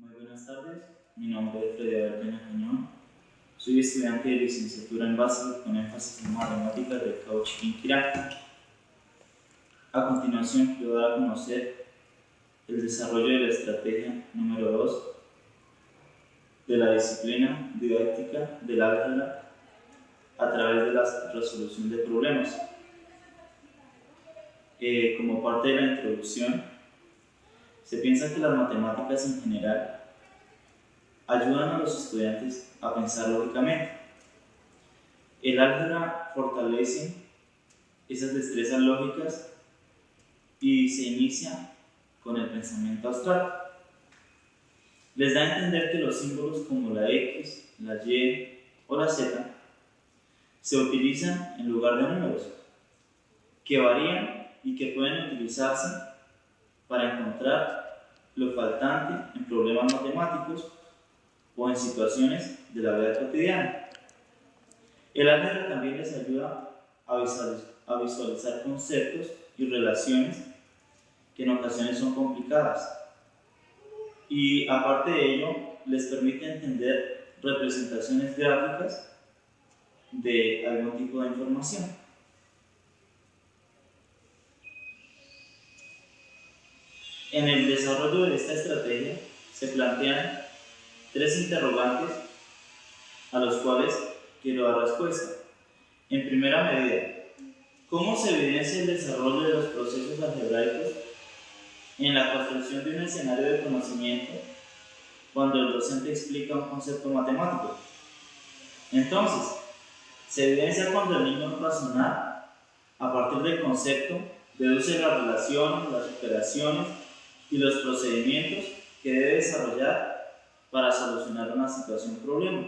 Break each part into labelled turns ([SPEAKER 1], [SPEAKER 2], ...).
[SPEAKER 1] Muy buenas tardes, mi nombre es Freddy Alberto Cañón. Soy estudiante de licenciatura en básica con énfasis en matemáticas del CAUCH Quinquirá. A continuación quiero dar a conocer el desarrollo de la estrategia número 2 de la disciplina didáctica del álgebra a través de la resolución de problemas. Como parte de la introducción, se piensa que las matemáticas en general ayudan a los estudiantes a pensar lógicamente. El álgebra fortalece esas destrezas lógicas y se inicia con el pensamiento abstracto. Les da a entender que los símbolos como la X, la Y o la Z se utilizan en lugar de números, que varían y que pueden utilizarse para encontrar lo faltante en problemas matemáticos o en situaciones de la vida cotidiana. El álgebra también les ayuda a visualizar conceptos y relaciones que en ocasiones son complicadas, y aparte de ello les permite entender representaciones gráficas de algún tipo de información. En el desarrollo de esta estrategia se plantean tres interrogantes a los cuales quiero dar respuesta. En primera medida, ¿cómo se evidencia el desarrollo de los procesos algebraicos en la construcción de un escenario de conocimiento cuando el docente explica un concepto matemático? Entonces, se evidencia cuando el niño al razonar a partir del concepto deduce las relaciones, las operaciones y los procedimientos que debe desarrollar para solucionar una situación o problema.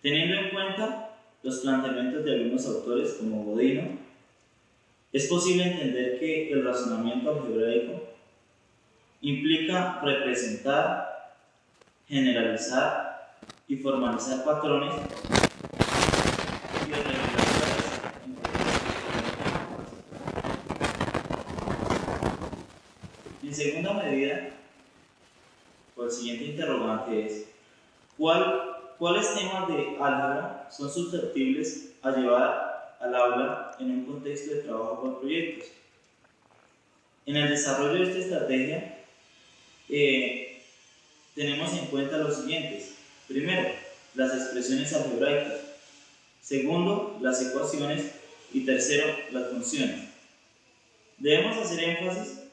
[SPEAKER 1] Teniendo en cuenta los planteamientos de algunos autores como Godino, es posible entender que el razonamiento algebraico implica representar, generalizar y formalizar patrones y regulaciones. En segunda medida, el siguiente interrogante es: ¿cuáles temas de álgebra son susceptibles a llevar al aula en un contexto de trabajo por proyectos? En el desarrollo de esta estrategia tenemos en cuenta los siguientes. Primero, las expresiones algebraicas. Segundo, las ecuaciones. Y tercero, las funciones. Debemos hacer énfasis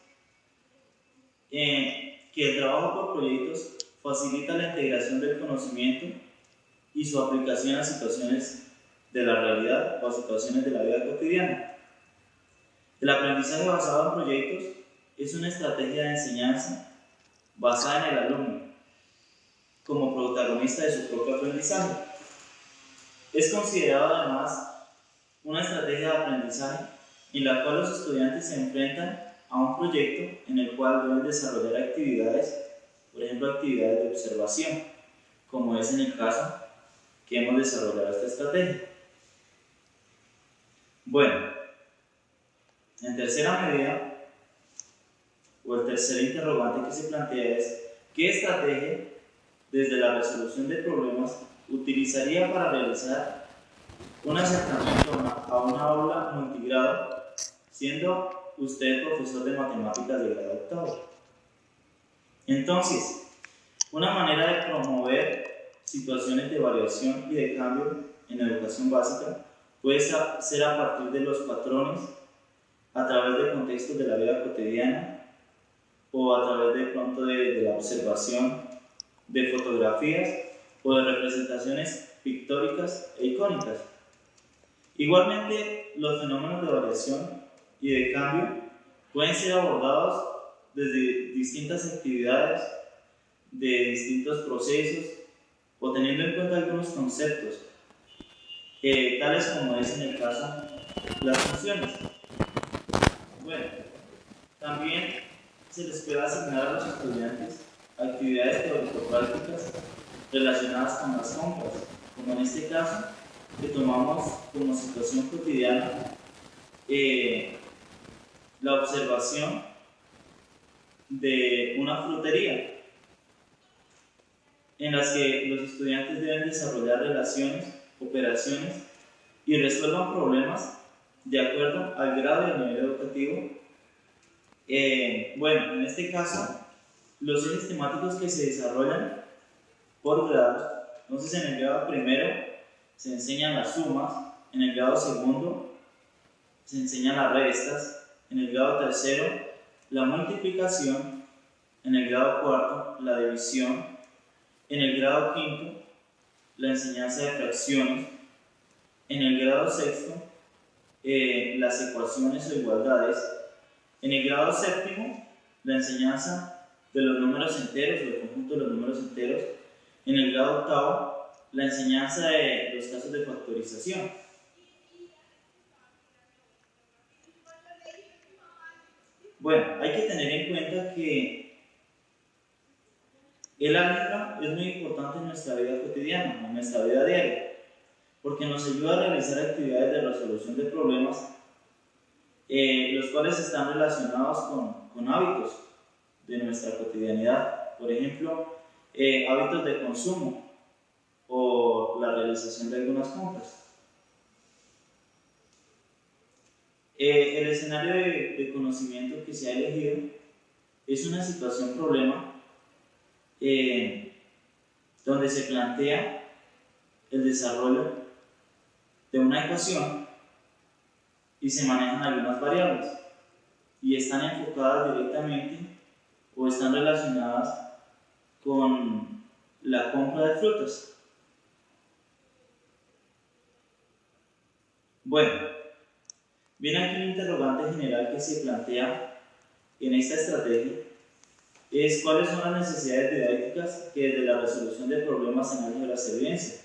[SPEAKER 1] en que el trabajo por proyectos facilita la integración del conocimiento y su aplicación a situaciones de la realidad o a situaciones de la vida cotidiana. El aprendizaje basado en proyectos es una estrategia de enseñanza basada en el alumno como protagonista de su propio aprendizaje. Es considerado además una estrategia de aprendizaje en la cual los estudiantes se enfrentan a un proyecto en el cual deben desarrollar actividades, por ejemplo actividades de observación, como es en el caso que hemos desarrollado esta estrategia. Bueno, en tercera medida, o el tercer interrogante que se plantea es: ¿qué estrategia desde la resolución de problemas utilizaría para realizar un acercamiento a una aula multigrado, siendo usted profesor de matemáticas de grado octavo? Entonces, una manera de promover situaciones de variación y de cambio en la educación básica puede ser a partir de los patrones, a través de contextos de la vida cotidiana o a través de pronto de la observación de fotografías o de representaciones pictóricas e icónicas. Igualmente, los fenómenos de variación y de cambio pueden ser abordados desde distintas actividades, de distintos procesos, o teniendo en cuenta algunos conceptos, tales como es en el caso de las funciones. Bueno, también se les puede asignar a los estudiantes actividades teórico-prácticas relacionadas con las compras, como en este caso, que tomamos como situación cotidiana la observación de una frutería. en las que los estudiantes deben desarrollar relaciones, operaciones y resuelvan problemas de acuerdo al grado y al nivel educativo. Bueno, en este caso, los ejes temáticos que se desarrollan por grados. Entonces, en el grado primero se enseñan las sumas, en el grado segundo se enseñan las restas, en el grado tercero la multiplicación, en el grado cuarto la división, en el grado quinto la enseñanza de fracciones, en el grado sexto las ecuaciones o igualdades, en el grado séptimo la enseñanza de los números enteros o del conjunto de los números enteros, en el grado octavo la enseñanza de los casos de factorización. Bueno, hay que tener en cuenta que el álgebra es muy importante en nuestra vida cotidiana, en nuestra vida diaria, porque nos ayuda a realizar actividades de resolución de problemas, los cuales están relacionados con hábitos de nuestra cotidianidad. Por ejemplo, hábitos de consumo o la realización de algunas compras. El escenario de conocimiento que se ha elegido es una situación-problema donde se plantea el desarrollo de una ecuación y se manejan algunas variables y están enfocadas directamente o están relacionadas con la compra de frutas. Bueno, viene aquí un interrogante general que se plantea en esta estrategia, es cuáles son las necesidades didácticas que desde la resolución de problemas en álgebra se evidencian.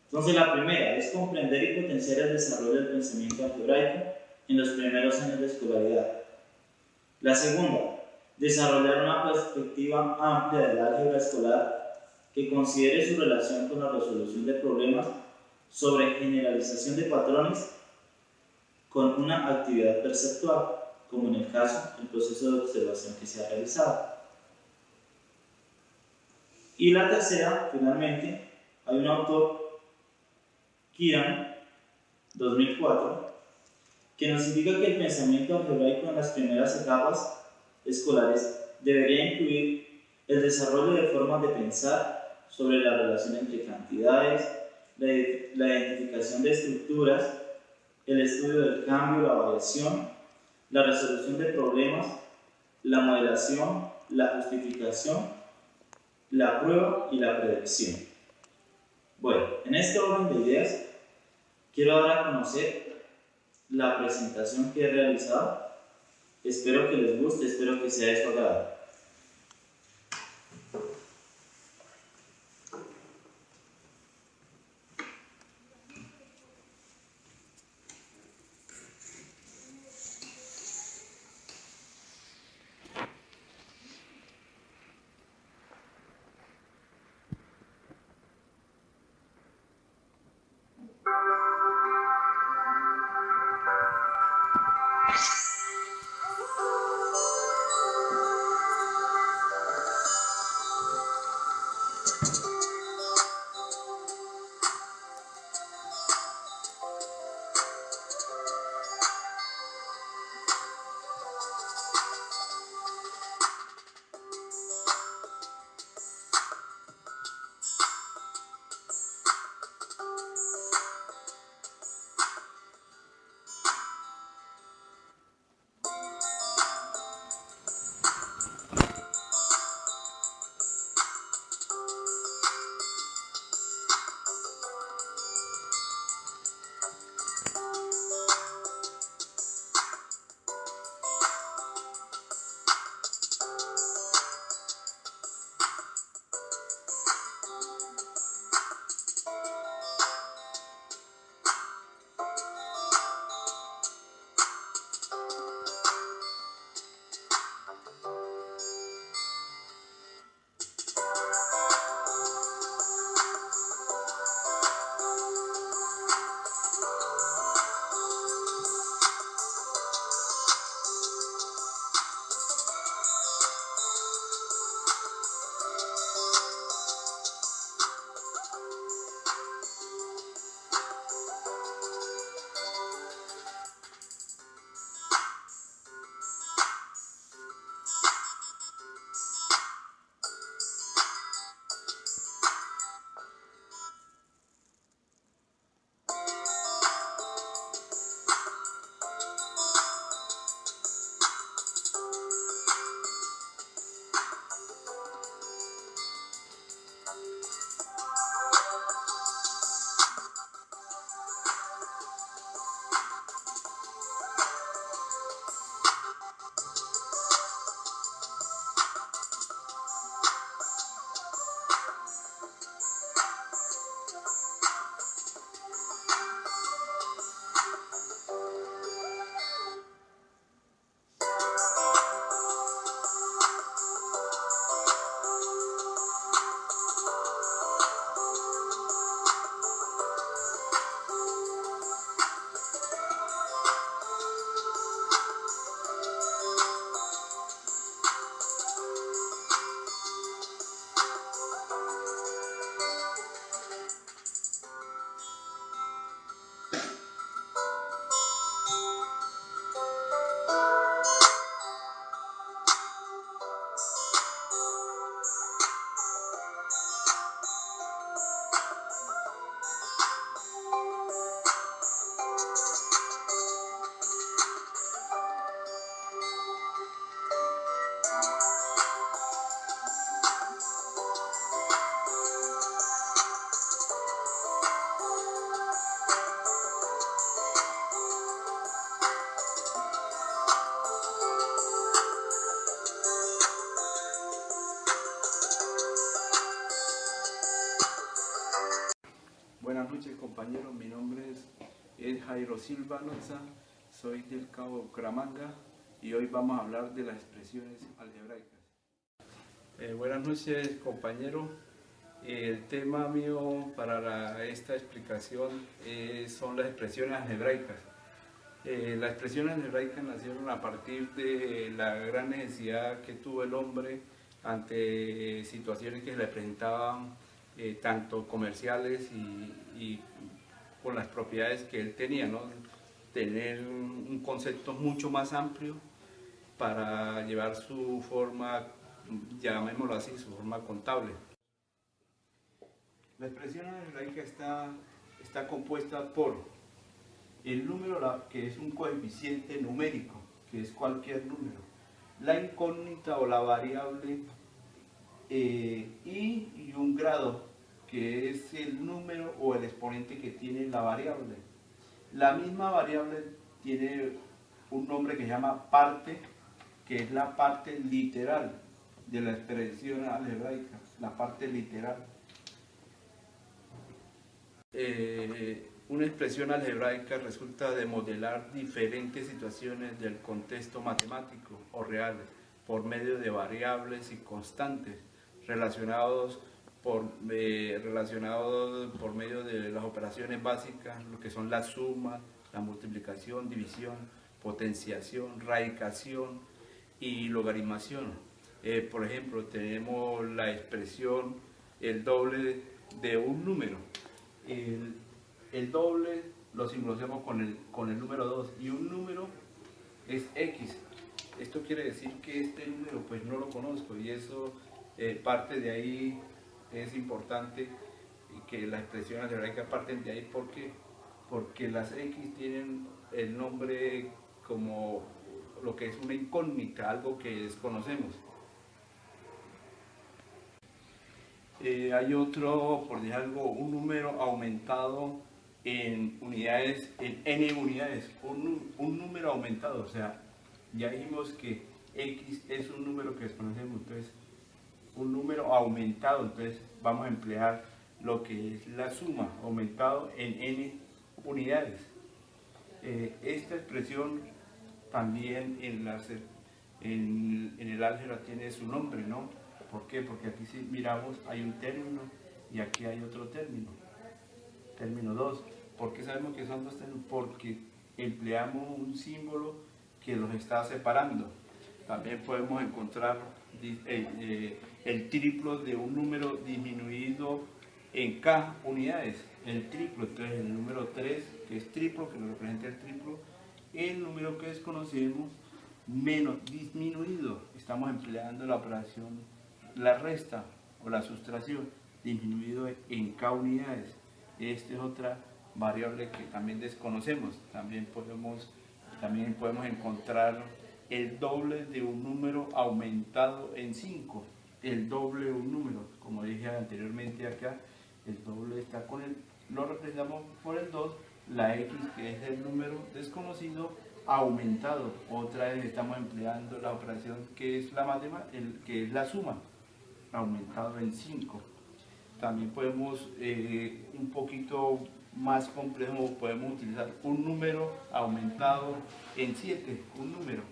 [SPEAKER 1] Entonces, la primera es comprender y potenciar el desarrollo del pensamiento algebraico en los primeros años de escolaridad. La segunda, desarrollar una perspectiva amplia del álgebra escolar que considere su relación con la resolución de problemas sobre generalización de patrones con una actividad perceptual, como en el caso del proceso de observación que se ha realizado. Y la tercera, finalmente, hay un autor, Kiran, 2004, que nos indica que el pensamiento algebraico en las primeras etapas escolares debería incluir el desarrollo de formas de pensar sobre la relación entre cantidades, la identificación de estructuras, el estudio del cambio, la variación, la resolución de problemas, la modelación, la justificación, la prueba y la predicción. Bueno, en este orden de ideas quiero dar a conocer la presentación que he realizado. Espero que les guste, espero que sea de su agrado.
[SPEAKER 2] compañeros, mi nombre es Jairo Silva Noza, soy del Cabo Bucaramanga y hoy vamos a hablar de las expresiones algebraicas. Buenas noches, compañeros. El tema mío para esta explicación son las expresiones algebraicas. Las expresiones algebraicas nacieron a partir de la gran necesidad que tuvo el hombre ante situaciones que se le presentaban tanto comerciales y con las propiedades que él tenía, ¿no? Tener un concepto mucho más amplio para llevar su forma, llamémoslo así, su forma contable. La expresión algebraica está compuesta por el número, que es un coeficiente numérico, que es cualquier número, la incógnita o la variable y un grado, que es el número o el exponente que tiene la variable. La misma variable tiene un nombre que se llama parte, que es la parte literal de la expresión algebraica, la parte literal. Una expresión algebraica resulta de modelar diferentes situaciones del contexto matemático o real por medio de variables y constantes relacionados por medio de las operaciones básicas, lo que son la suma, la multiplicación, división, potenciación, radicación y logaritmación. Por ejemplo, tenemos la expresión el doble de un número. El doble lo simbolizamos con el número 2 y un número es X. Esto quiere decir que este número pues no lo conozco y eso parte de ahí. Es importante que las expresiones algebraicas parten de ahí porque las X tienen el nombre como lo que es una incógnita, algo que desconocemos. Hay otro, por decir algo, un número aumentado en unidades, en n unidades, un número aumentado, o sea, ya dijimos que X es un número que desconocemos, entonces un número aumentado, entonces vamos a emplear lo que es la suma, aumentado en n unidades. Esta expresión también en el álgebra tiene su nombre, ¿no? ¿Por qué? Porque aquí si miramos hay un término y aquí hay otro término, término 2. ¿Por qué sabemos que son dos términos? Porque empleamos un símbolo que los está separando. También podemos encontrar el triplo de un número disminuido en k unidades, el triplo, entonces el número 3, que es triplo, que nos representa el triplo, el número que desconocemos menos disminuido, estamos empleando la operación, la resta o la sustracción, disminuido en k unidades. Esta es otra variable que también desconocemos. También podemos encontrar el doble de un número aumentado en 5, el doble de un número, como dije anteriormente acá, el doble está lo representamos por el 2, la X que es el número desconocido aumentado, otra vez estamos empleando la operación que es que es la suma, aumentado en 5. También podemos, un poquito más complejo, podemos utilizar un número aumentado en 7, un número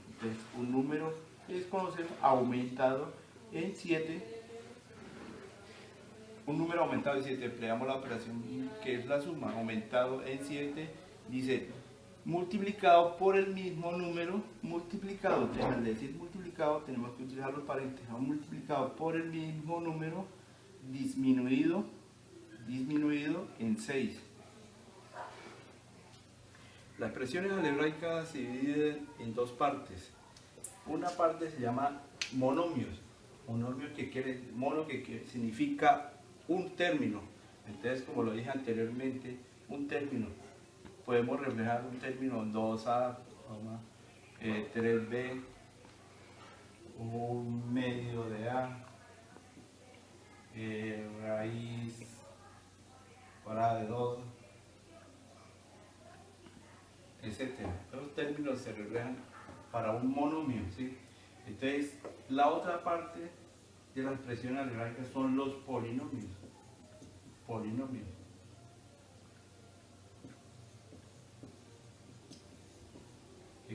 [SPEAKER 2] que desconocemos aumentado en 7, un número aumentado en 7, empleamos la operación que es la suma, aumentado en 7, dice multiplicado por el mismo número, multiplicado, al decir multiplicado tenemos que utilizar los paréntesis, multiplicado por el mismo número, disminuido en 6. Las expresiones algebraicas se dividen en dos partes. Una parte se llama monomios, mono que significa un término. Entonces, como lo dije anteriormente, un término. Podemos reflejar un término 2a, 3b, un medio de a, raíz cuadrada de 2, etc. Los términos se reflejan para un monomio, ¿sí? Entonces, la otra parte de las expresiones algebraicas son los polinomios.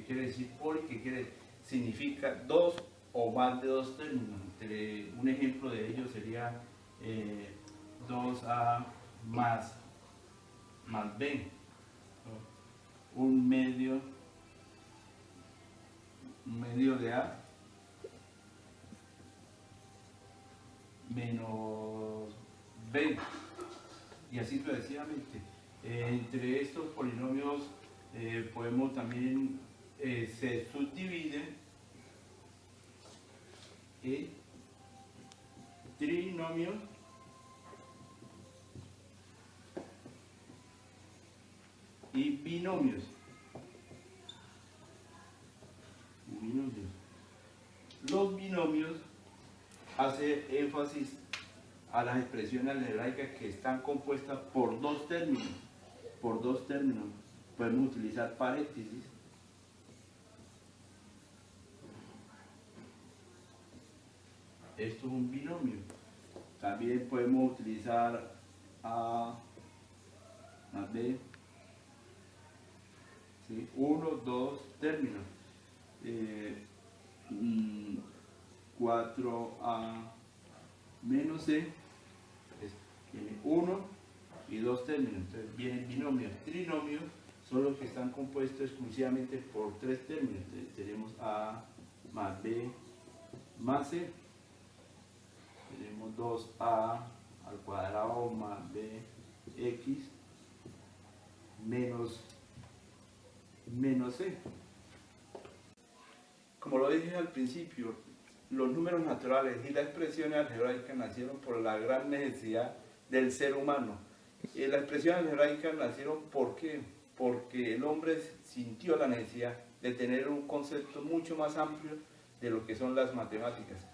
[SPEAKER 2] quiere decir poli, significa dos o más de dos términos. Un ejemplo de ello sería 2a más b, un medio de a menos b, y así sucesivamente. Entre estos polinomios podemos también, se subdividen en trinomios y binomios. Los binomios hace énfasis a las expresiones algebraicas que están compuestas por dos términos. Podemos utilizar paréntesis. Esto es un binomio. También podemos utilizar A más B. ¿Sí? 1, 2 términos. 4A menos C tiene 1 y 2 términos. Entonces vienen binomios. Trinomios son los que están compuestos exclusivamente por 3 términos. Entonces tenemos A más B más C. Tenemos 2A al cuadrado más BX menos C. Como lo dije al principio, los números naturales y las expresiones algebraicas nacieron por la gran necesidad del ser humano. Las expresiones algebraicas nacieron ¿por qué? Porque el hombre sintió la necesidad de tener un concepto mucho más amplio de lo que son las matemáticas.